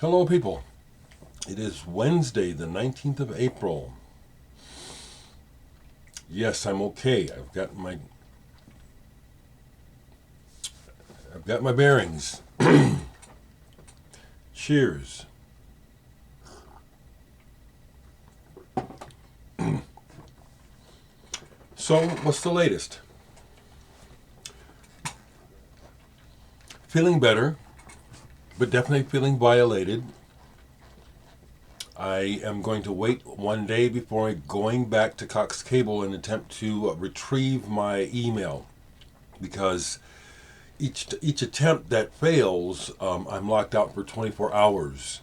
Hello, people. It is Wednesday, the 19th of April. Yes, I'm okay. I've got my bearings. Cheers. So, what's the latest? Feeling better, but definitely feeling violated. I am going to wait one day before going back to Cox Cable and attempt to retrieve my email, because each attempt that fails, I'm locked out for 24 hours.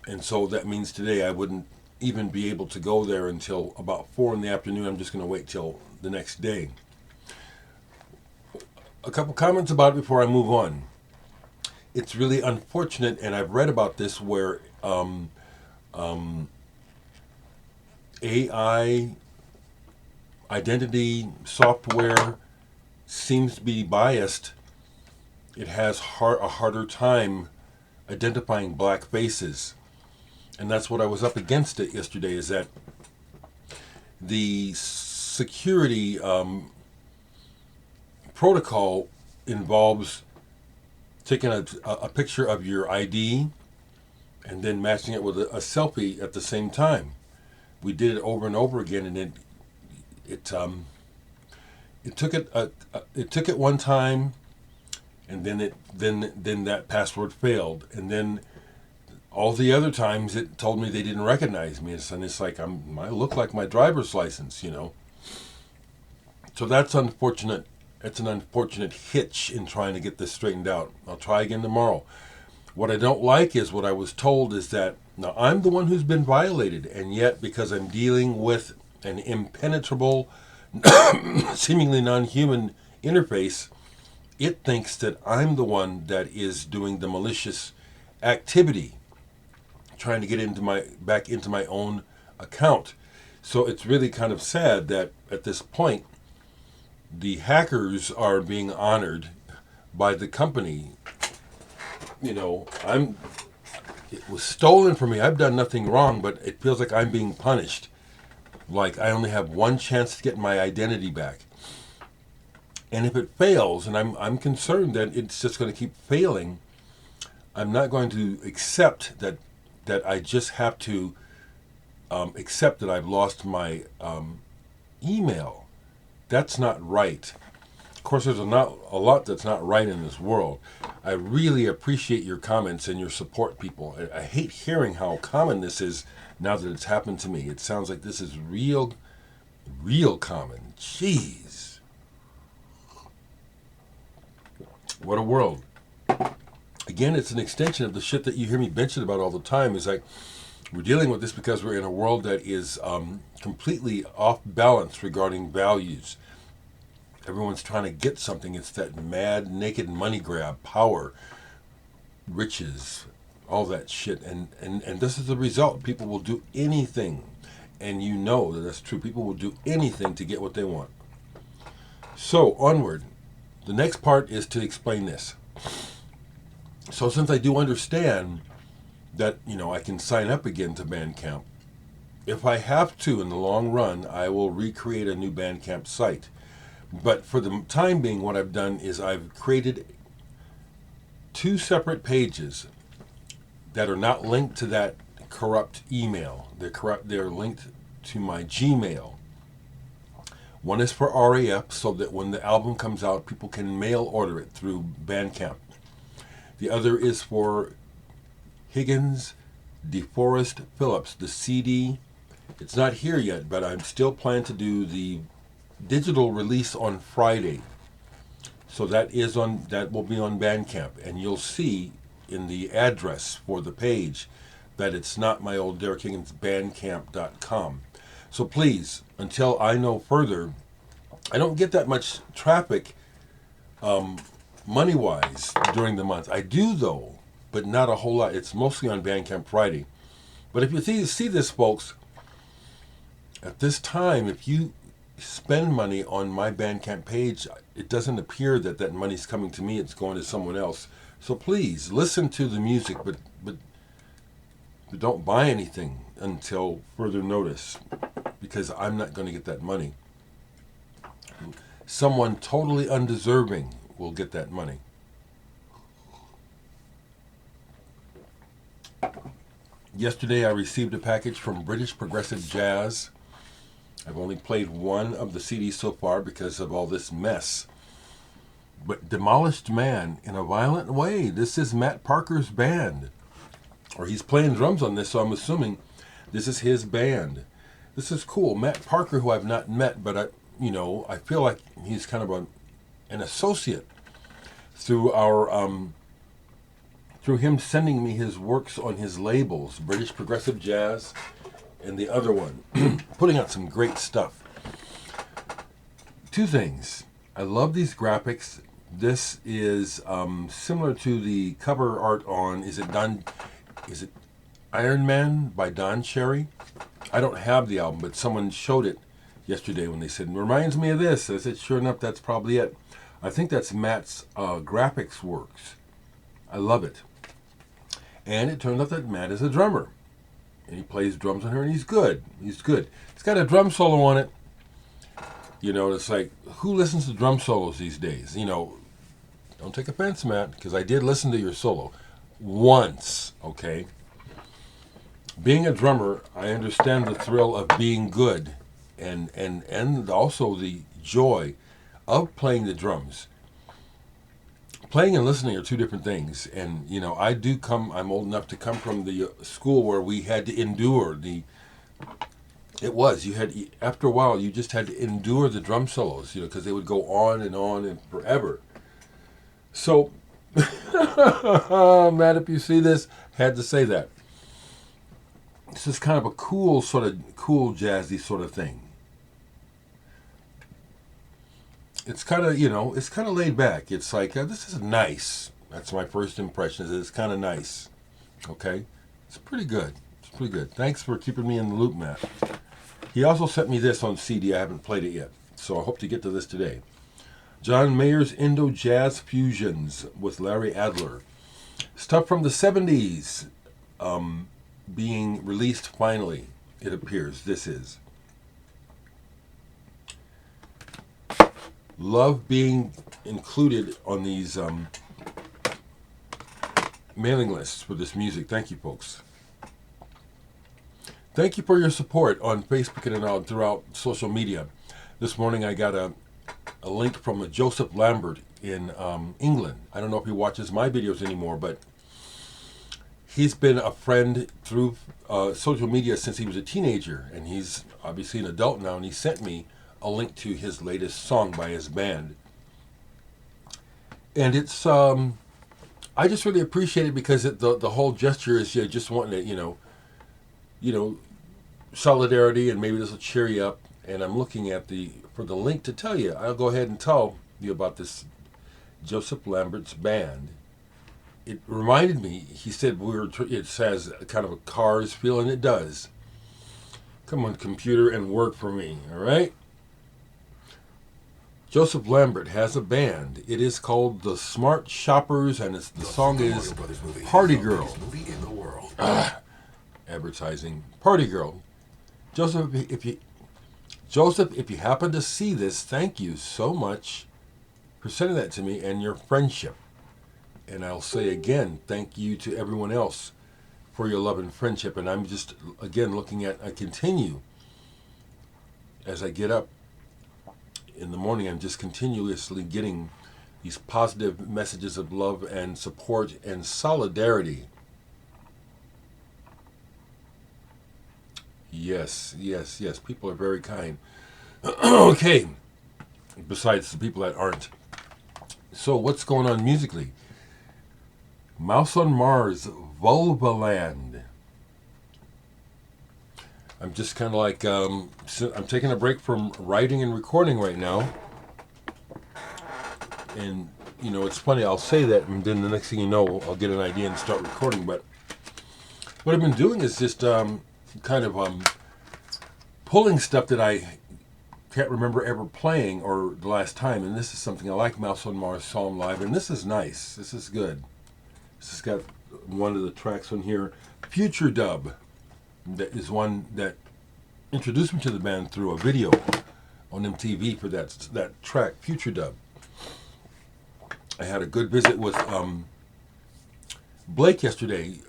And so that means today I wouldn't even be able to go there until about 4 in the afternoon. I'm just going to wait till the next day. A couple comments about it before I move on. It's really unfortunate, and I've read about this, where AI identity software seems to be biased. It has a harder time identifying black faces. And that's what I was up against it yesterday, is that the security protocol involves taking a picture of your ID and then matching it with a selfie at the same time. We did it over and over again, and it took it one time, and then that password failed, and then all the other times it told me they didn't recognize me, and it's like I look like my driver's license. So that's unfortunate. It's an unfortunate hitch in trying to get this straightened out. I'll try again tomorrow. What I don't like is what I was told is that now I'm the one who's been violated, and yet because I'm dealing with an impenetrable, seemingly non-human interface, it thinks that I'm the one that is doing the malicious activity, trying to get back into my own account. So it's really kind of sad that at this point the hackers are being honored by the company. It was stolen from me. I've done nothing wrong, but it feels like I'm being punished. Like I only have one chance to get my identity back. And if it fails, and I'm concerned that it's just going to keep failing, I'm not going to accept that I just have to accept that I've lost my email. That's not right. Of course, there's a lot that's not right in this world. I really appreciate your comments and your support, people. I hate hearing how common this is now that it's happened to me. It sounds like this is real common. Jeez. What a world. Again, it's an extension of the shit that you hear me bitching about all the time. Is like we're dealing with this because we're in a world that is completely off balance regarding values. Everyone's trying to get something. It's that mad, naked money grab, power, riches, all that shit. And this is the result. People will do anything. And you know that that's true. People will do anything to get what they want. So, onward. The next part is to explain this. So since I do understand that, I can sign up again to Bandcamp, if I have to in the long run, I will recreate a new Bandcamp site. But for the time being, what I've done is I've created 2 separate pages that are not linked to that corrupt email. They're linked to my Gmail. One is for RAF, so that when the album comes out, people can mail order it through Bandcamp. The other is for Higgins, DeForest Phillips, the CD. It's not here yet, but I'm still planning to do the digital release on Friday. So that will be on Bandcamp, and you'll see in the address for the page that it's not my old Dereck Higgins Bandcamp.com. So please, until I know further, I don't get that much traffic money-wise during the month. I do, though, but not a whole lot. It's mostly on Bandcamp Friday. But if you see this, folks, at this time, if you spend money on my Bandcamp page, it doesn't appear that money's coming to me. It's going to someone else. So please, listen to the music, but But don't buy anything until further notice, because I'm not going to get that money. Someone totally undeserving will get that money. Yesterday I received a package from British Progressive Jazz. I've only played one of the CDs so far because of all this mess. But Demolished Man in a Violent Way. This is Matt Parker's band. Or he's playing drums on this, so I'm assuming this is his band. This is cool. Matt Parker, who I've not met, but I feel like he's kind of an associate through through him sending me his works on his labels, British Progressive Jazz and the other one, putting out some great stuff. Two things. I love these graphics. This is similar to the cover art on, is it Iron Man by Don Cherry? I don't have the album, but someone showed it yesterday when they said, reminds me of this. I said, sure enough, that's probably it. I think that's Matt's graphics works. I love it. And it turned out that Matt is a drummer. And he plays drums on her, and he's good. He's good. He's got a drum solo on it. You know, it's like, who listens to drum solos these days? You know, don't take offense, Matt, because I did listen to your solo once, okay? Being a drummer, I understand the thrill of being good and also the joy of playing the drums. Playing and listening are two different things. And, you know, I'm old enough to come from the school where we had to endure after a while, you just had to endure the drum solos, you know, because they would go on and forever. So, Matt, if you see this, had to say that. This is kind of a cool jazzy sort of thing. It's kind of, it's kind of laid back. It's like, this is nice. That's my first impression, is it's kind of nice. Okay? It's pretty good. It's pretty good. Thanks for keeping me in the loop, Matt. He also sent me this on CD. I haven't played it yet, so I hope to get to this today. John Mayer's Indo-Jazz Fusions with Larry Adler. Stuff from the 70s being released finally, it appears. This is. Love being included on these mailing lists for this music. Thank you, folks. Thank you for your support on Facebook and throughout social media. This morning I got a link from Joseph Lambert in England. I don't know if he watches my videos anymore, but he's been a friend through social media since he was a teenager, and he's obviously an adult now, and he sent me a link to his latest song by his band. And it's, I just really appreciate it because the whole gesture is just wanting to, solidarity, and maybe this will cheer you up. And I'm looking at for the link to tell you. I'll go ahead and tell you about this Joseph Lambert's band. It reminded me, he said it has kind of a Cars feel, and it does. Come on, computer, and work for me, all right? Joseph Lambert has a band. It is called The Smart Shoppers, and the song is Party Girl. Advertising. Party Girl. Joseph, if you happen to see this, thank you so much for sending that to me and your friendship. And I'll say again, thank you to everyone else for your love and friendship. And I'm just, again, I continue as I get up in the morning. I'm just continuously getting these positive messages of love and support and solidarity. Yes. People are very kind. Okay. Besides the people that aren't. So what's going on musically? Mouse on Mars, Vulvaland. I'm just kind of like, I'm taking a break from writing and recording right now. And, it's funny, I'll say that, and then the next thing you know, I'll get an idea and start recording. But what I've been doing is just pulling stuff that I can't remember ever playing or the last time. And this is something I like. Mouse on Mars saw 'em live, and this is nice. This is good. This has got one of the tracks on here, Future Dub. That is one that introduced me to the band through a video on MTV for that track, Future Dub. I had a good visit with Blake yesterday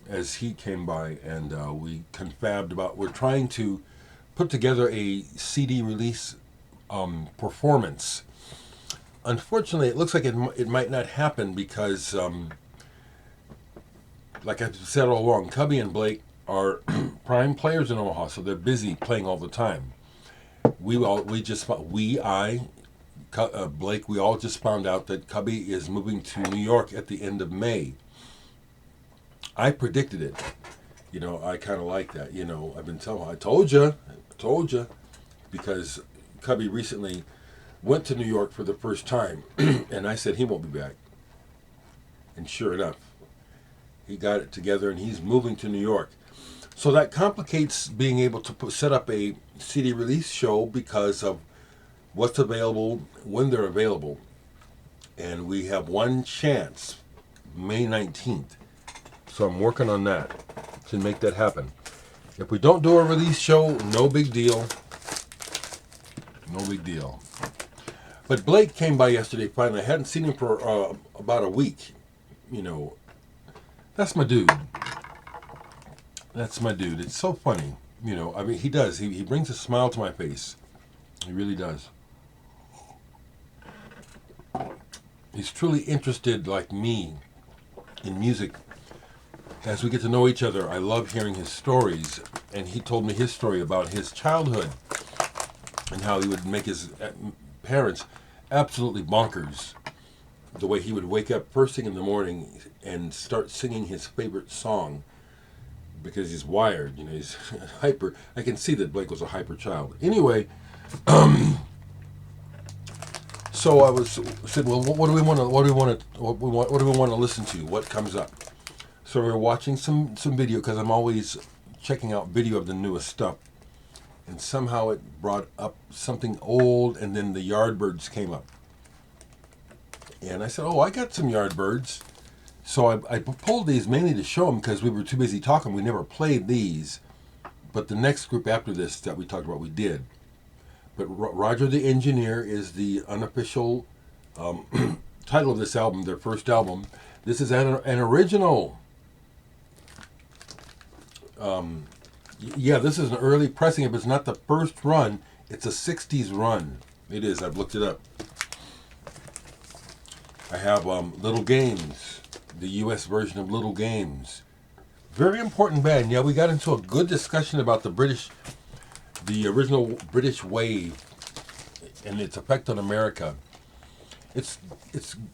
as he came by, and we confabbed about, we're trying to put together a CD release performance. Unfortunately, it looks like it might not happen because, like I've said all along, Cubby and Blake are prime players in Omaha, so they're busy playing all the time. Blake, we all just found out that Cubby is moving to New York at the end of May. I predicted it. You know, I kind of like that. You know, I've been telling, I told you, because Cubby recently went to New York for the first time, and I said he won't be back. And sure enough, he got it together, and he's moving to New York. So that complicates being able to set up a CD release show because of what's available, when they're available. And we have one chance, May 19th. So I'm working on that to make that happen. If we don't do a release show, no big deal. No big deal. But Blake came by yesterday finally. I hadn't seen him for about a week. You know, that's my dude. That's my dude. It's so funny. You know, I mean, he does. He brings a smile to my face. He really does. He's truly interested, like me, in music. As we get to know each other, I love hearing his stories. And he told me his story about his childhood and how he would make his parents absolutely bonkers. The way he would wake up first thing in the morning and start singing his favorite song because he's wired, you know, he's hyper. I can see that Blake was a hyper child. Anyway, so I said, well, what do we want to listen to? What comes up? So we're watching some video because I'm always checking out video of the newest stuff. And somehow it brought up something old, and then the Yardbirds came up. And I said, oh, I got some Yardbirds. So I pulled these mainly to show them because we were too busy talking. We never played these. But the next group after this that we talked about, we did. But Roger the Engineer is the unofficial title of this album, their first album. This is an original. Yeah, this is an early pressing. If it's not the first run, it's a 60s run. It is. I've looked it up. I have Little Games, the U.S. version of Little Games. Very important band. Yeah, we got into a good discussion about the original British wave and its effect on America. It's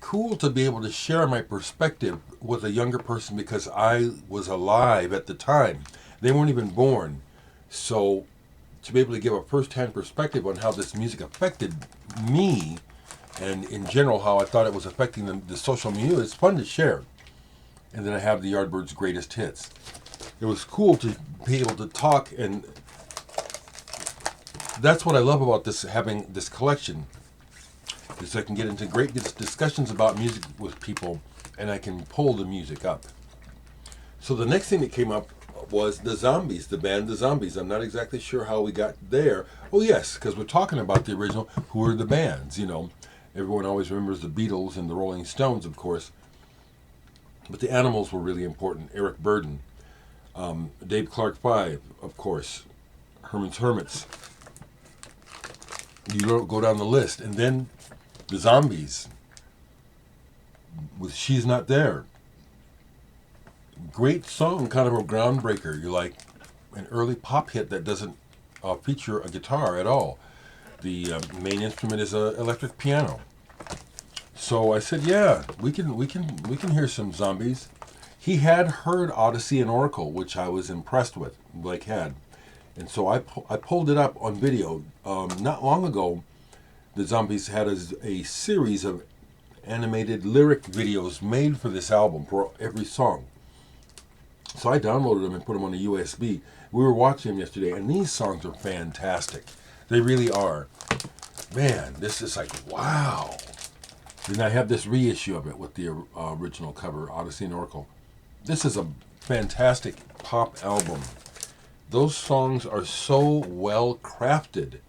cool to be able to share my perspective with a younger person because I was alive at the time. They weren't even born. So to be able to give a first-hand perspective on how this music affected me and in general how I thought it was affecting the social milieu, it's fun to share. And then I have the Yardbirds' greatest hits. It was cool to be able to talk, and that's what I love about this, having this collection, is I can get into great discussions about music with people, and I can pull the music up. So the next thing that came up was the Zombies, the band The Zombies. I'm not exactly sure how we got there. Oh yes, because we're talking about the original, who are the bands, you know. Everyone always remembers the Beatles and the Rolling Stones, of course. But the Animals were really important. Eric Burdon, Dave Clark 5, of course, Herman's Hermits. You don't go down the list. And then the Zombies with She's Not There. Great song, kind of a groundbreaker. You're like an early pop hit that doesn't feature a guitar at all. The main instrument is an electric piano. So I said, yeah, we can hear some Zombies. He had heard Odyssey and Oracle, which I was impressed with. Blake had, and so I pulled it up on video. Not long ago, the Zombies had a series of animated lyric videos made for this album for every song. So I downloaded them and put them on a USB. We were watching them yesterday, and these songs are fantastic. They really are. Man, this is like, wow. Then I have this reissue of it with the original cover, Odyssey and Oracle. This is a fantastic pop album. Those songs are so well crafted,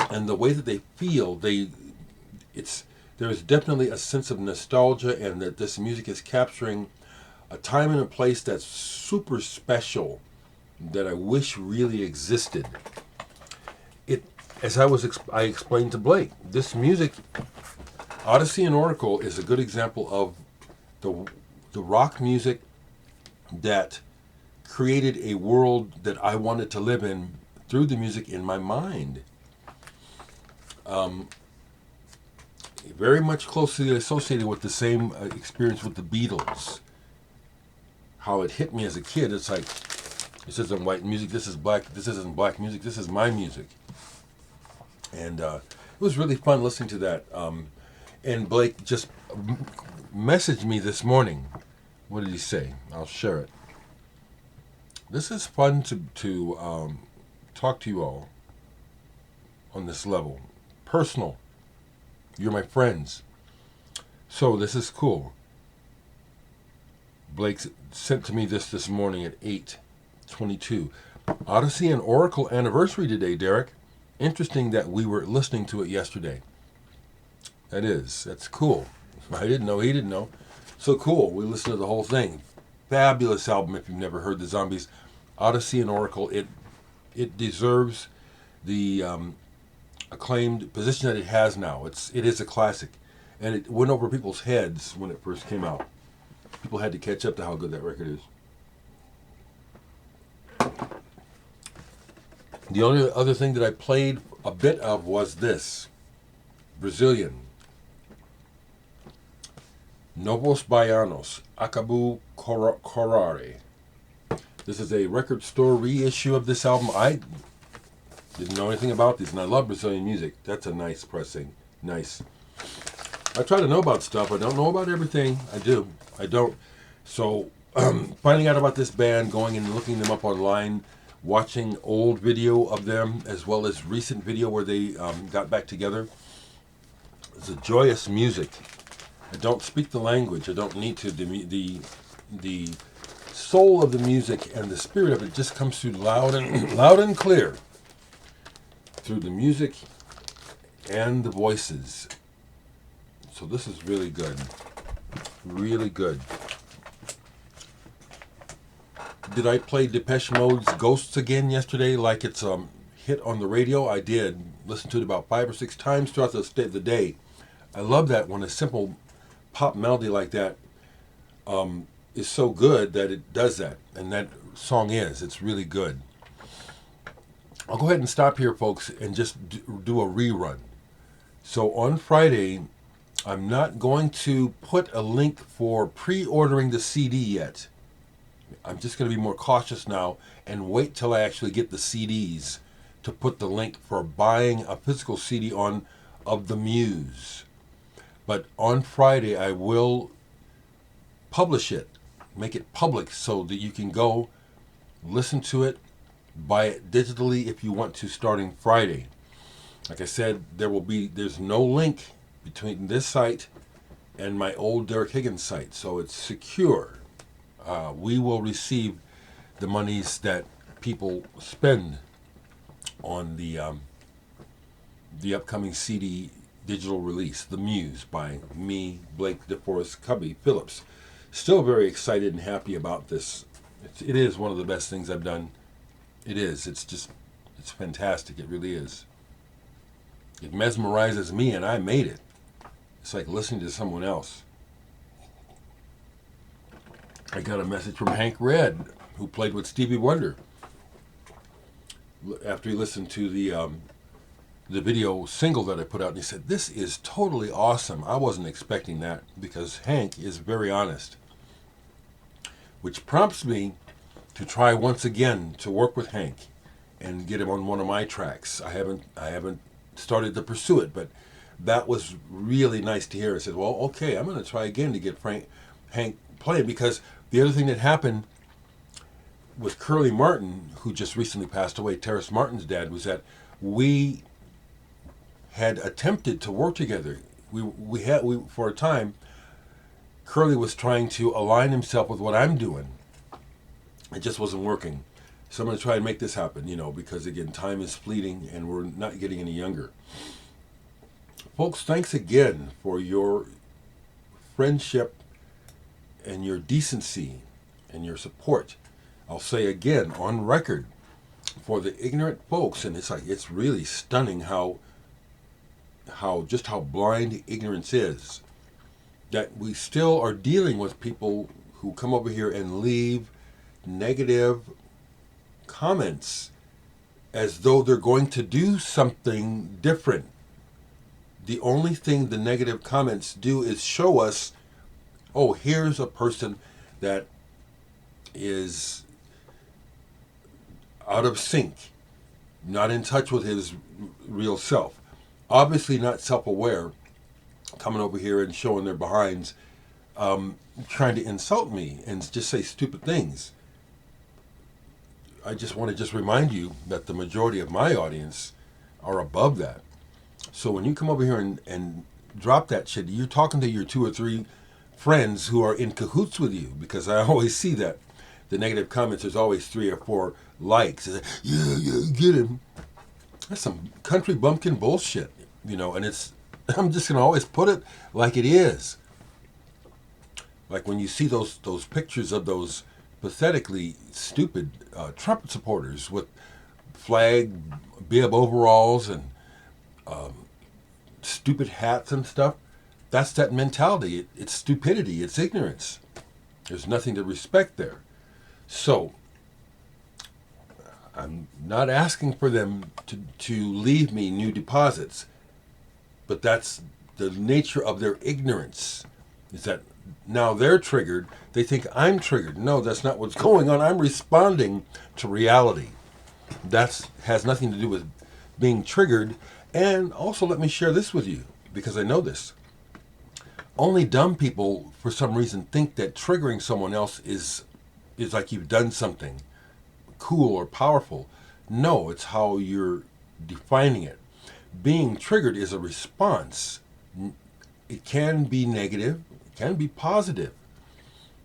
and the way that they feel, there is definitely a sense of nostalgia, and that this music is capturing a time and a place that's super special that I wish really existed. As I explained to Blake, this music, Odyssey and Oracle, is a good example of the rock music that created a world that I wanted to live in through the music in my mind. Very much closely associated with the same experience with the Beatles. How it hit me as a kid, it's like, this isn't white music, this is black, this isn't black music, this is my music. And it was really fun listening to that. And Blake just messaged me this morning. What did he say? I'll share it. This is fun to talk to you all on this level. Personal. You're my friends. So this is cool. Blake sent to me this morning at 8:22. Odyssey and Oracle anniversary today, Dereck. Interesting that we were listening to it yesterday. That's cool. I didn't know, he didn't know. So cool, we listened to the whole thing. Fabulous album if you've never heard the Zombies. Odyssey and Oracle, it deserves the acclaimed position that it has now. It is a classic. And it went over people's heads when it first came out. People had to catch up to how good that record is. The only other thing that I played a bit of was this. Brazilian. Novos Baianos, Acabu Corare. This is a record store reissue of this album. I didn't know anything about these, and I love Brazilian music. That's a nice pressing. Nice. I try to know about stuff. I don't know about everything. I don't. So, finding out about this band, going and looking them up online, watching old video of them, as well as recent video where they got back together. It's a joyous music. I don't speak the language. I don't need to. The soul of the music and the spirit of it just comes through loud and clear through the music and the voices. So this is really good. Really good. Did I play Depeche Mode's Ghosts again yesterday like it's hit on the radio? I did. Listen to it about 5 or 6 times throughout the day. I love that when a simple pop melody like that is so good that it does that. And that song it's really good. I'll go ahead and stop here, folks, and just do a rerun. So on Friday, I'm not going to put a link for pre-ordering the CD yet. I'm just going to be more cautious now and wait till I actually get the CDs to put the link for buying a physical CD on of the Muse. But on Friday, I will publish it, make it public so that you can go listen to it, buy it digitally if you want to, starting Friday. Like I said, there's no link between this site and my old Dereck Higgins site, so it's secure. We will receive the monies that people spend on the upcoming CD digital release, The Muse, by me, Blake DeForest Cubby Phillips. Still very excited and happy about this. It is one of the best things I've done. It is. It's fantastic. It really is. It mesmerizes me, and I made it. It's like listening to someone else. I got a message from Hank Red, who played with Stevie Wonder, after he listened to the video single that I put out, and he said, "This is totally awesome." I wasn't expecting that, because Hank is very honest, which prompts me to try once again to work with Hank and get him on one of my tracks. I haven't started to pursue it, but that was really nice to hear. I said, well, okay, I'm going to try again to get Hank playing, because the other thing that happened with Curly Martin, who just recently passed away, Terrace Martin's dad, was that we had attempted to work together. We for a time, Curly was trying to align himself with what I'm doing. It just wasn't working. So I'm going to try and make this happen, because again, time is fleeting and we're not getting any younger. Folks, thanks again for your friendship and your decency and your support. I'll say again on record, for the ignorant folks, and it's really stunning how blind ignorance is, that we still are dealing with people who come over here and leave negative comments as though they're going to do something different. The only thing the negative comments do is show us, oh, here's a person that is out of sync, not in touch with his real self, obviously not self-aware, coming over here and showing their behinds, trying to insult me and just say stupid things. I just want to remind you that the majority of my audience are above that. So when you come over here and drop that shit, you're talking to your 2 or 3 friends who are in cahoots with you, because I always see that. The negative comments, there's always 3 or 4 likes. It's like, yeah, get him. That's some country bumpkin bullshit, and I'm just going to always put it like it is. Like when you see those pictures of those pathetically stupid Trump supporters with flag bib overalls and stupid hats and stuff, that's that mentality. It's stupidity. It's ignorance. There's nothing to respect there. So I'm not asking for them to leave me new deposits, but that's the nature of their ignorance, is that now they're triggered. They think I'm triggered. No, that's not what's going on. I'm responding to reality. That has nothing to do with being triggered. And also, let me share this with you, because I know this. Only dumb people, for some reason, think that triggering someone else is like you've done something cool or powerful. No, it's how you're defining it. Being triggered is a response. It can be negative, it can be positive,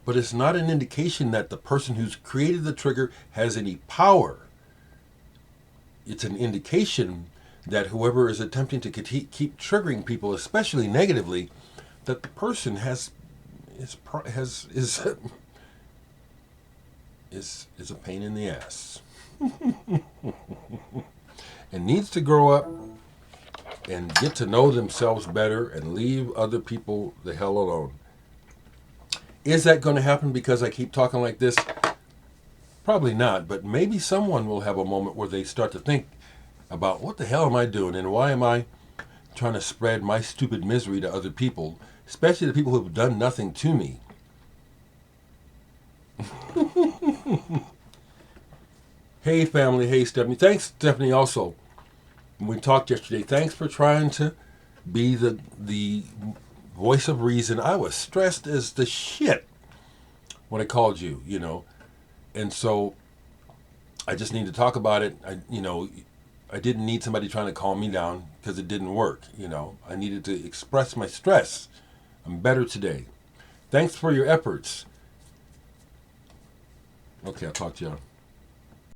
but it's not an indication that the person who's created the trigger has any power. It's an indication that whoever is attempting to keep triggering people, especially negatively, that the person is a pain in the ass and needs to grow up and get to know themselves better and leave other people the hell alone. Is that going to happen because I keep talking like this? Probably not, but maybe someone will have a moment where they start to think about, what the hell am I doing and why am I trying to spread my stupid misery to other people, especially the people who have done nothing to me. Hey family, hey Stephanie. Thanks, Stephanie, also. When we talked yesterday, thanks for trying to be the voice of reason. I was stressed as the shit when I called you, and so I just need to talk about it. I didn't need somebody trying to calm me down because it didn't work, I needed to express my stress. I'm better today. Thanks for your efforts. Okay, I'll talk to you.